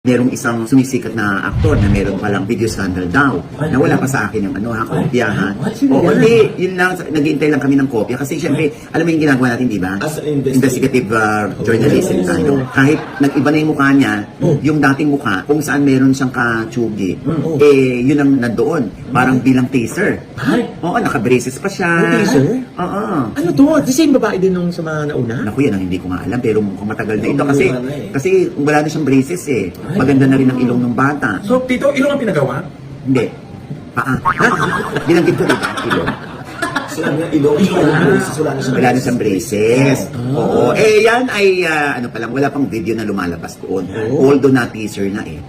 Merong isang sumisikat na aktor na meron palang video scandal daw. Na wala pa sa akin yung kopya ha. O hindi, yun lang, nag-iintay lang kami ng kopya. Kasi syempre, alam mo yung ginagawa natin, di ba? As an Investigative journalism tayo. Kahit nag-iba na yung mukha niya, yung dating mukha, kung saan meron siyang kachugi, yun ang nandoon. Parang bilang teaser. Oo, naka-braces pa siya. Teaser? Oo. Ano to? The same babae din nung sa mga nauna? Naku, yan ang hindi ko nga alam. Pero mukhang matagal na ito. Kasi wala na siyang braces eh. Maganda na rin ang ilong ng bata. So, Tito, ilong ang pinagawa? Hindi. Paa. Binanggit ko diba? Ilong. Sinabi na ilong, Wala na siyang braces. Oo. Yan ay, ano pa lang, wala pang video na lumalabas doon. Although na teaser na eh.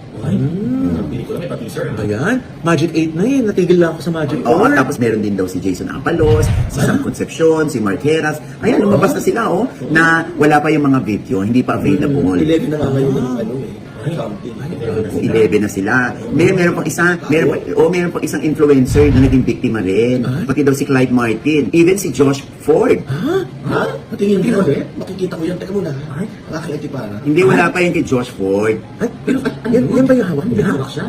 Pili ko lang may pa-teaser. Ayan, Magic 8 na yun. Natigil lang ako sa Magic 8. Oo, tapos meron din daw si Jason Apalos, si Sam Concepcion, si Mark Heras. Ayan, lumabas na sila na wala pa yung mga video, hindi pa available. 11 na nga ngayon ng counting. 11 na sila. Meron pang isang influencer na naging biktima rin. Pati daw si Clyde Martin. Even si Josh Ford. Ha? Patingin ko ulit? Makikita ko yan. Teka muna. Nakakita para. Hindi, wala pa yun kay Josh Ford. Ay, pero yan ba yung hawak niya? Hawak siya.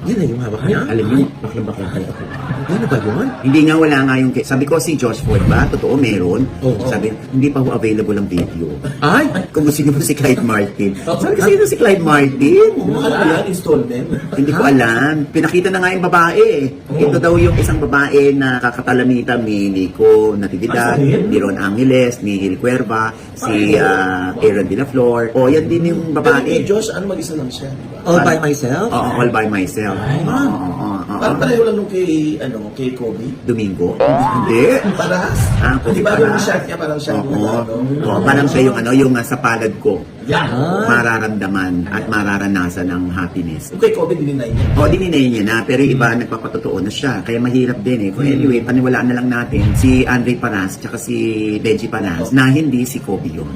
Yan na yung hawak niya? Alam niyo, baklang kayo ako. Yan na ba yun? Hindi nga wala nga yung... Sabi ko si Josh Ford ba? Totoo, meron. Oo. Sabi, hindi pa ho available ang video. Ay! Kung gusto niyo po si Clyde Martin. Sabi ko, sino si Clyde Martin? Ano yan? Installment? Hindi ko alam. Pinakita na nga yung babae. Ito daw yung isang babae na kakatalamita ni Nico Natividad, ni Ron Angeles, ni Gil Cuerva, si Aaron De La Flor. O, yan din yung Pero kay babae. Josh, mag-isa lang siya, di ba? All by myself? Oo, all by myself. Parang pareho lang nung kay Kobe. Domingo? Hindi. Parehas. Pwede Di ba pala. yung shot niya, parang siya yung Oo, parang siya yung sa palad ko. Mararamdaman at mararanasan ng happiness. Yung kay Kobe, dininay niya. Dininay niya na, pero yung iba nagpapatotoo na siya. Kaya mahirap din eh. Kung anyway, paniwalaan na lang natin si Andre Paras tsaka si Benji Paras na hindi si Kobe yun.